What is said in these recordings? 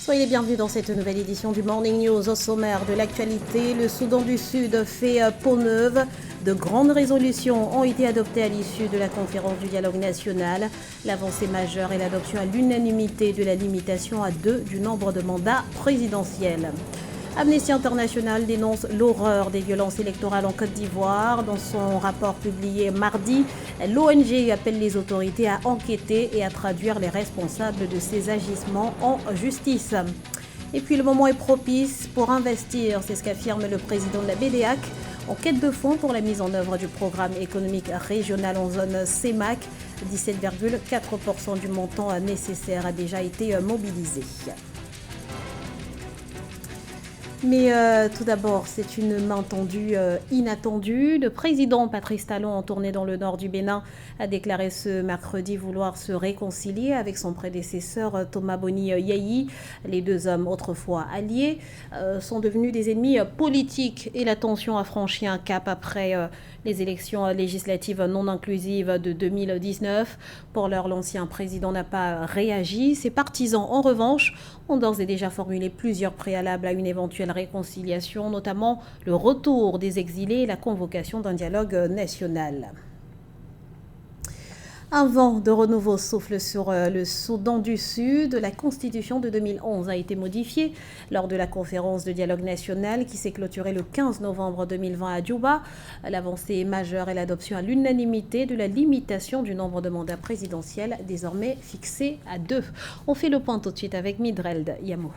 Soyez les bienvenus dans cette nouvelle édition du Morning News. Au sommaire de l'actualité, le Soudan du Sud fait peau neuve. De grandes résolutions ont été adoptées à l'issue de la conférence du dialogue national. L'avancée majeure est l'adoption à l'unanimité de la limitation à 2 du nombre de mandats présidentiels. Amnesty International dénonce l'horreur des violences électorales en Côte d'Ivoire. Dans son rapport publié mardi, l'ONG appelle les autorités à enquêter et à traduire les responsables de ces agissements en justice. Et puis le moment est propice pour investir, c'est ce qu'affirme le président de la BDAC, en quête de fonds pour la mise en œuvre du programme économique régional en zone CEMAC. 17,4% du montant nécessaire a déjà été mobilisé. Mais tout d'abord, c'est une main tendue inattendue. Le président Patrice Talon, en tournée dans le nord du Bénin, a déclaré ce mercredi vouloir se réconcilier avec son prédécesseur Thomas Boni Yayi. Les deux hommes, autrefois alliés, sont devenus des ennemis politiques et la tension a franchi un cap après les élections législatives non inclusives de 2019. Pour l'heure, l'ancien président n'a pas réagi. Ses partisans, en revanche, ont d'ores et déjà formulé plusieurs préalables à une éventuelle réconciliation, notamment le retour des exilés et la convocation d'un dialogue national. Un vent de renouveau souffle sur le Soudan du Sud. La Constitution de 2011 a été modifiée lors de la conférence de dialogue national qui s'est clôturée le 15 novembre 2020 à Djouba. L'avancée majeure est l'adoption à l'unanimité de la limitation du nombre de mandats présidentiels, désormais fixé à 2. On fait le point tout de suite avec Midreld Yamou.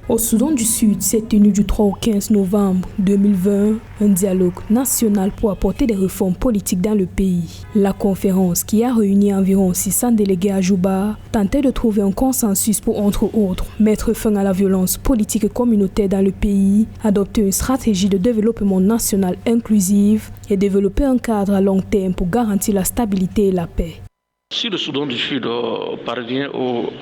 Au Soudan du Sud s'est tenu du 3 au 15 novembre 2020 un dialogue national pour apporter des réformes politiques dans le pays. La conférence, qui a réuni environ 600 délégués à Djouba, tentait de trouver un consensus pour, entre autres, mettre fin à la violence politique et communautaire dans le pays, adopter une stratégie de développement national inclusive et développer un cadre à long terme pour garantir la stabilité et la paix. Si le Soudan du Sud parvient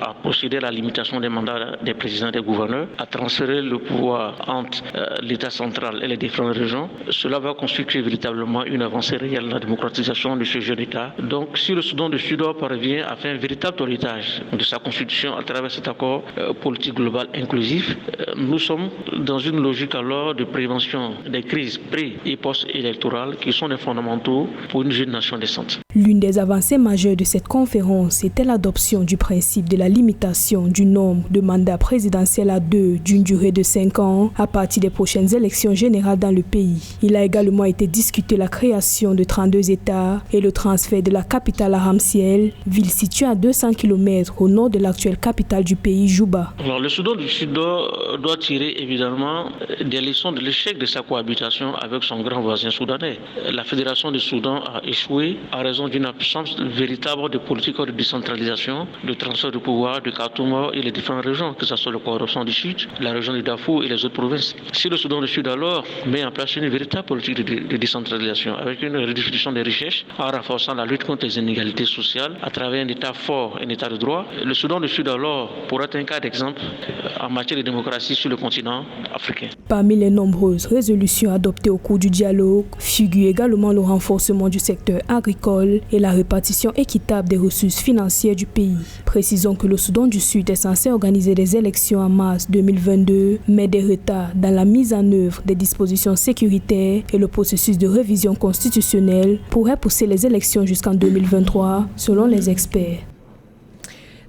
à procéder à la limitation des mandats des présidents et des gouverneurs, à transférer le pouvoir entre l'État central et les différentes régions, cela va constituer véritablement une avancée réelle dans la démocratisation de ce jeune État. Donc si le Soudan du Sud parvient à faire un véritable héritage de sa constitution à travers cet accord politique global inclusif, nous sommes dans une logique alors de prévention des crises pré- et post-électorales qui sont des fondamentaux pour une jeune nation décente. L'une des avancées majeures de cette conférence était l'adoption du principe de la limitation du nombre de mandats présidentiels à 2 d'une durée de 5 ans à partir des prochaines élections générales dans le pays. Il a également été discuté la création de 32 États et le transfert de la capitale à Ramciel, ville située à 200 km au nord de l'actuelle capitale du pays, Djouba. Alors, le Soudan du Sud doit tirer évidemment des leçons de l'échec de sa cohabitation avec son grand voisin soudanais. La Fédération du Soudan a échoué à raison d'une absence véritable de politique de décentralisation, de transfert de pouvoir de Khartoum et les différentes régions, que ce soit le Cordoban du Sud, la région du Darfour et les autres provinces. Si le Soudan du Sud alors met en place une véritable politique de décentralisation avec une redistribution des richesses en renforçant la lutte contre les inégalités sociales à travers un État fort, un État de droit, le Soudan du Sud alors pourra être un cas d'exemple en matière de démocratie sur le continent africain. Parmi les nombreuses résolutions adoptées au cours du dialogue figure également le renforcement du secteur agricole et la répartition équitable des ressources financières du pays. Précisons que le Soudan du Sud est censé organiser des élections en mars 2022, mais des retards dans la mise en œuvre des dispositions sécuritaires et le processus de révision constitutionnelle pourraient pousser les élections jusqu'en 2023, selon les experts.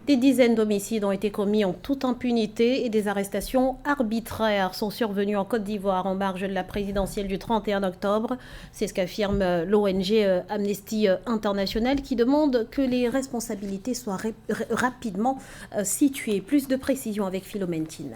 Des dizaines d'homicides ont été commis en toute impunité et des arrestations arbitraires sont survenues en Côte d'Ivoire en marge de la présidentielle du 31 octobre. C'est ce qu'affirme l'ONG Amnesty International qui demande que les responsabilités soient rapidement situées. Plus de précisions avec Philomène Tine.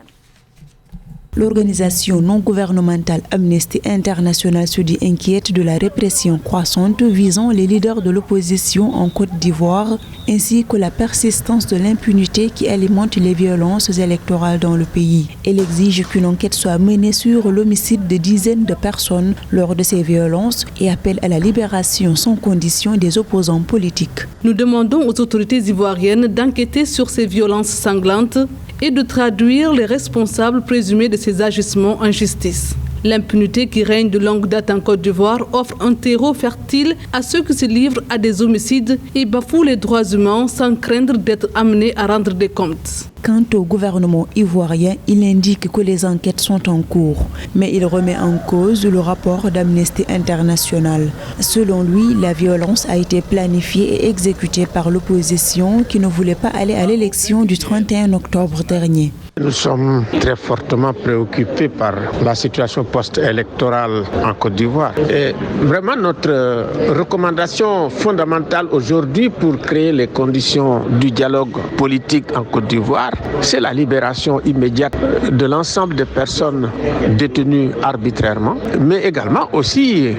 L'organisation non gouvernementale Amnesty International se dit inquiète de la répression croissante visant les leaders de l'opposition en Côte d'Ivoire, ainsi que la persistance de l'impunité qui alimente les violences électorales dans le pays. Elle exige qu'une enquête soit menée sur l'homicide de dizaines de personnes lors de ces violences et appelle à la libération sans condition des opposants politiques. Nous demandons aux autorités ivoiriennes d'enquêter sur ces violences sanglantes et de traduire les responsables présumés de ces agissements en justice. L'impunité qui règne de longue date en Côte d'Ivoire offre un terreau fertile à ceux qui se livrent à des homicides et bafouent les droits humains sans craindre d'être amenés à rendre des comptes. Quant au gouvernement ivoirien, il indique que les enquêtes sont en cours, mais il remet en cause le rapport d'Amnesty International. Selon lui, la violence a été planifiée et exécutée par l'opposition qui ne voulait pas aller à l'élection du 31 octobre dernier. Nous sommes très fortement préoccupés par la situation post-électorale en Côte d'Ivoire. Et vraiment, notre recommandation fondamentale aujourd'hui pour créer les conditions du dialogue politique en Côte d'Ivoire, c'est la libération immédiate de l'ensemble des personnes détenues arbitrairement, mais également aussi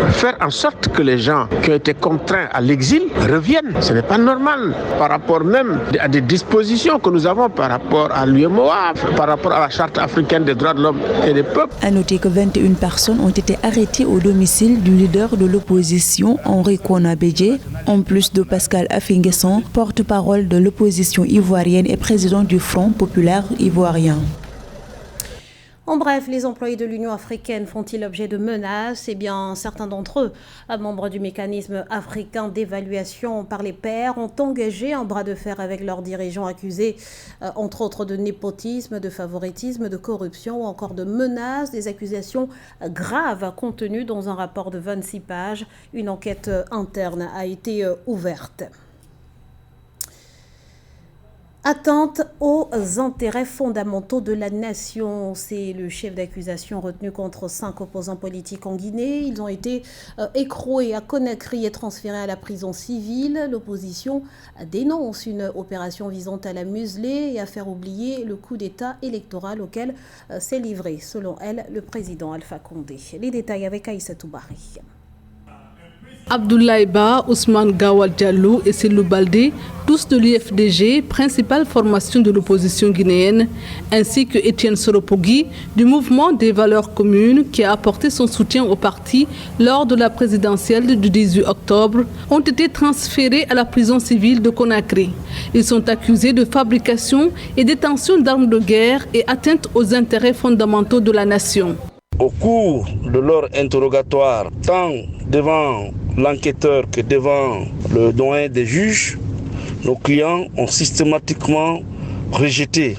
faire en sorte que les gens qui ont été contraints à l'exil reviennent. Ce n'est pas normal par rapport même à des dispositions que nous avons par rapport à l'UEMOA, par rapport à la Charte africaine des droits de l'homme et des peuples. À noter que 21 personnes ont été arrêtées au domicile du leader de l'opposition, Henri Konan Bédié, en plus de Pascal Affi-N'Guessan, porte-parole de l'opposition ivoirienne et président du Front populaire ivoirien. En bref, les employés de l'Union africaine font-ils l'objet de menaces? Eh bien, certains d'entre eux, membres du mécanisme africain d'évaluation par les pairs, ont engagé un bras de fer avec leurs dirigeants accusés, entre autres de népotisme, de favoritisme, de corruption ou encore de menaces, des accusations graves contenues dans un rapport de 26 pages. Une enquête interne a été ouverte. Atteinte aux intérêts fondamentaux de la nation, c'est le chef d'accusation retenu contre 5 opposants politiques en Guinée. Ils ont été écroués à Conakry et transférés à la prison civile. L'opposition dénonce une opération visant à la museler et à faire oublier le coup d'État électoral auquel s'est livré, selon elle, le président Alpha Condé. Les détails avec Aïssatou Bari. Abdoulaye Ba, Ousmane Gawal Diallo et Selou Baldé, tous de l'UFDG, principale formation de l'opposition guinéenne, ainsi que Étienne Soropogui du mouvement des valeurs communes qui a apporté son soutien au parti lors de la présidentielle du 18 octobre, ont été transférés à la prison civile de Conakry. Ils sont accusés de fabrication et détention d'armes de guerre et atteinte aux intérêts fondamentaux de la nation. Au cours de leur interrogatoire, tant devant l'enquêteur que devant le doyen des juges, nos clients ont systématiquement rejeté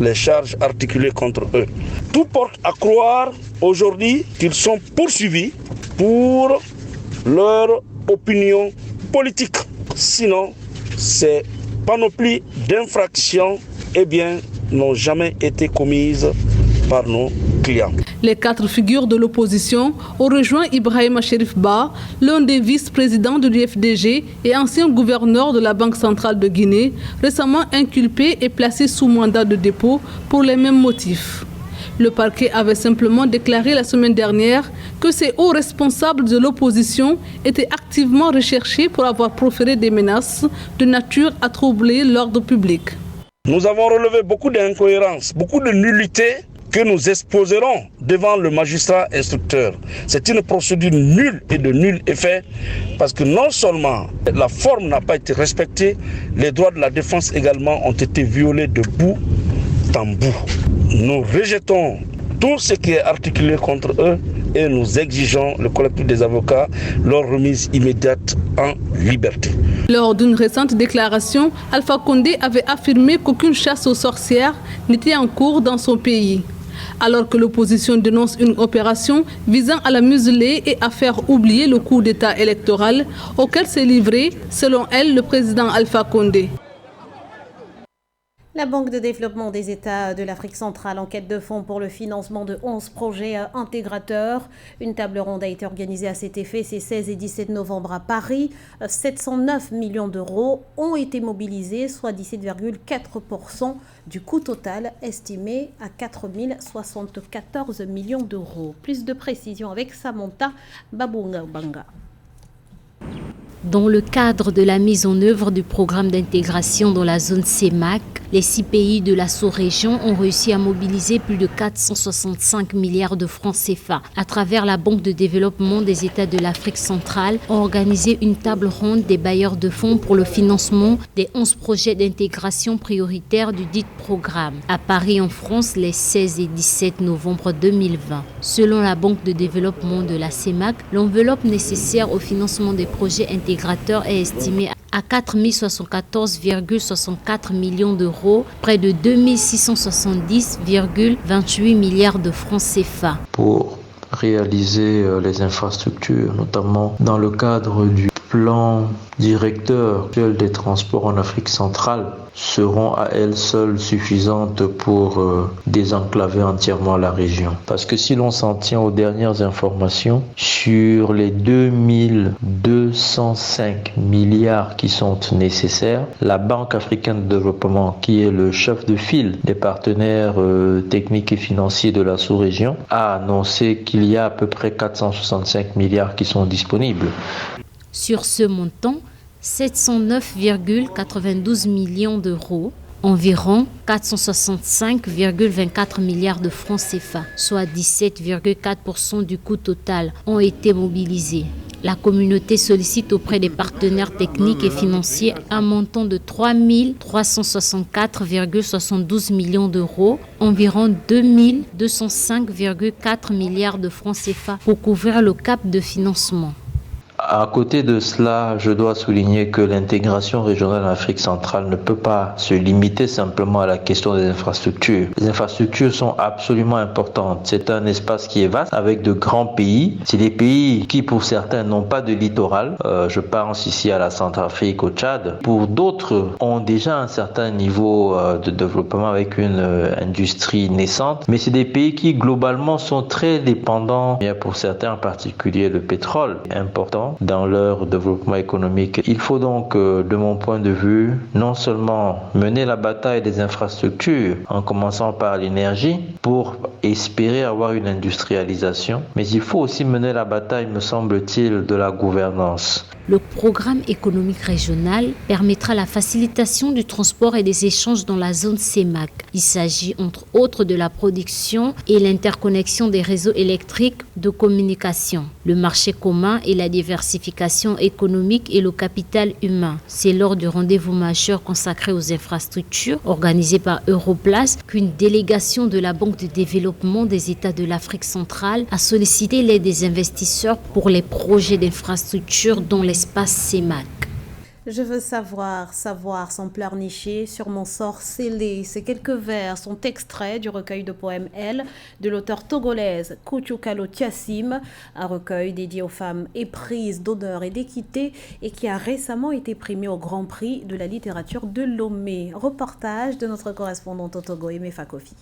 les charges articulées contre eux. Tout porte à croire aujourd'hui qu'ils sont poursuivis pour leur opinion politique. Sinon, ces panoplies d'infractions n'ont jamais été commises par nos clients. Les 4 figures de l'opposition ont rejoint Ibrahima Cherif Ba, l'un des vice-présidents de l'UFDG et ancien gouverneur de la Banque centrale de Guinée, récemment inculpé et placé sous mandat de dépôt pour les mêmes motifs. Le parquet avait simplement déclaré la semaine dernière que ces hauts responsables de l'opposition étaient activement recherchés pour avoir proféré des menaces de nature à troubler l'ordre public. Nous avons relevé beaucoup d'incohérences, beaucoup de nullités que nous exposerons devant le magistrat instructeur. C'est une procédure nulle et de nul effet parce que non seulement la forme n'a pas été respectée, les droits de la défense également ont été violés de bout en bout. Nous rejetons tout ce qui est articulé contre eux et nous exigeons, le collectif des avocats, leur remise immédiate en liberté. Lors d'une récente déclaration, Alpha Condé avait affirmé qu'aucune chasse aux sorcières n'était en cours dans son pays. Alors que l'opposition dénonce une opération visant à la museler et à faire oublier le coup d'État électoral auquel s'est livré, selon elle, le président Alpha Condé. La Banque de développement des États de l'Afrique centrale en quête de fonds pour le financement de 11 projets intégrateurs. Une table ronde a été organisée à cet effet ces 16 et 17 novembre à Paris. 709 millions d'euros ont été mobilisés, soit 17,4% du coût total estimé à 4 074 millions d'euros. Plus de précisions avec Samantha Babungabanga. Dans le cadre de la mise en œuvre du programme d'intégration dans la zone CEMAC, les 6 pays de la sous-région ont réussi à mobiliser plus de 465 milliards de francs CFA. À travers la Banque de développement des États de l'Afrique centrale, ont organisé une table ronde des bailleurs de fonds pour le financement des 11 projets d'intégration prioritaires du dit programme. À Paris, en France, les 16 et 17 novembre 2020. Selon la Banque de développement de la CEMAC, l'enveloppe nécessaire au financement des projets intégrateurs est estimée à 4 074,64 millions d'euros, près de 2 670,28 milliards de francs CFA. Pour réaliser les infrastructures, notamment dans le cadre du plan directeur des transports en Afrique centrale, seront à elles seules suffisantes pour désenclaver entièrement la région. Parce que si l'on s'en tient aux dernières informations, sur les 2205 milliards qui sont nécessaires, la Banque africaine de développement, qui est le chef de file des partenaires techniques et financiers de la sous-région, a annoncé qu'il y a à peu près 465 milliards qui sont disponibles. Sur ce montant, 709,92 millions d'euros, environ 465,24 milliards de francs CFA, soit 17,4% du coût total, ont été mobilisés. La communauté sollicite auprès des partenaires techniques et financiers un montant de 3 364,72 millions d'euros, environ 2 205,4 milliards de francs CFA pour couvrir le cap de financement. À côté de cela, je dois souligner que l'intégration régionale en Afrique centrale ne peut pas se limiter simplement à la question des infrastructures. Les infrastructures sont absolument importantes. C'est un espace qui est vaste avec de grands pays. C'est des pays qui, pour certains, n'ont pas de littoral. Je pense ici à la Centrafrique, au Tchad. Pour d'autres, ont déjà un certain niveau de développement avec une industrie naissante. Mais c'est des pays qui, globalement, sont très dépendants. Il y a pour certains, en particulier, le pétrole important dans leur développement économique. Il faut donc, de mon point de vue, non seulement mener la bataille des infrastructures en commençant par l'énergie pour espérer avoir une industrialisation, mais il faut aussi mener la bataille, me semble-t-il, de la gouvernance. Le programme économique régional permettra la facilitation du transport et des échanges dans la zone CEMAC. Il s'agit entre autres de la production et l'interconnexion des réseaux électriques de communication, le marché commun et la diversification économique et le capital humain. C'est lors du rendez-vous majeur consacré aux infrastructures organisé par Europlace qu'une délégation de la Banque de développement des États de l'Afrique centrale a sollicité l'aide des investisseurs pour les projets d'infrastructures dans l'espace CEMAC. Je veux savoir sans pleurnicher, sur mon sort scellé. Ces quelques vers sont extraits du recueil de poèmes Elle de l'auteur togolaise Kuchukalo Tiassim, un recueil dédié aux femmes éprises d'honneur et d'équité et qui a récemment été primé au Grand Prix de la littérature de Lomé. Reportage de notre correspondante au Togo, Emefa Kofi.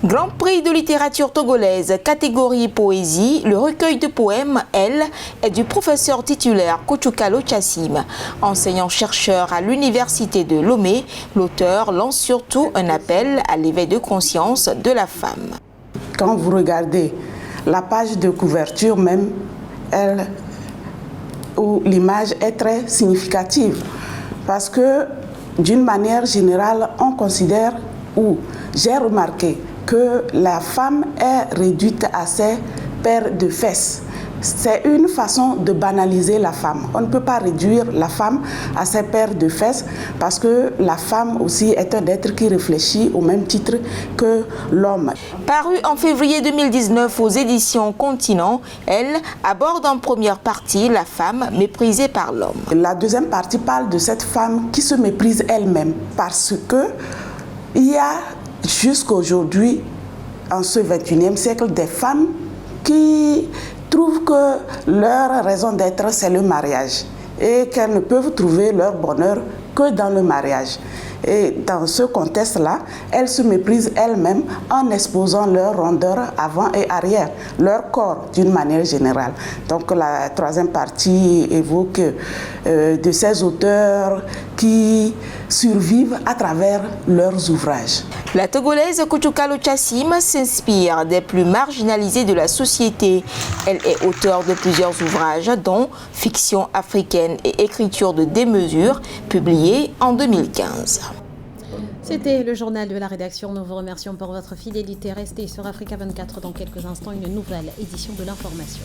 Grand Prix de littérature togolaise, catégorie poésie, le recueil de poèmes Elle est du professeur titulaire Kuchukalo Tiassim. Enseignant-chercheur à l'université de Lomé, l'auteur lance surtout un appel à l'éveil de conscience de la femme. Quand vous regardez la page de couverture même, où l'image est très significative, parce que d'une manière générale, on considère, ou j'ai remarqué, que la femme est réduite à ses paires de fesses. C'est une façon de banaliser la femme. On ne peut pas réduire la femme à ses paires de fesses parce que la femme aussi est un être qui réfléchit au même titre que l'homme. Paru en février 2019 aux éditions Continent, Elle aborde en première partie la femme méprisée par l'homme. La deuxième partie parle de cette femme qui se méprise elle-même parce que il y a jusqu'à aujourd'hui, en ce 21e siècle, des femmes qui trouvent que leur raison d'être, c'est le mariage et qu'elles ne peuvent trouver leur bonheur que dans le mariage. Et dans ce contexte-là, elles se méprisent elles-mêmes en exposant leur rondeur avant et arrière, leur corps d'une manière générale. Donc la troisième partie évoque de ces auteurs qui survivent à travers leurs ouvrages. La Togolaise Kuchukalo Tiassim s'inspire des plus marginalisés de la société. Elle est auteure de plusieurs ouvrages, dont Fiction africaine et Écriture de démesure, publiés en 2015. C'était le journal de la rédaction. Nous vous remercions pour votre fidélité. Restez sur Africa 24 dans quelques instants, une nouvelle édition de l'information.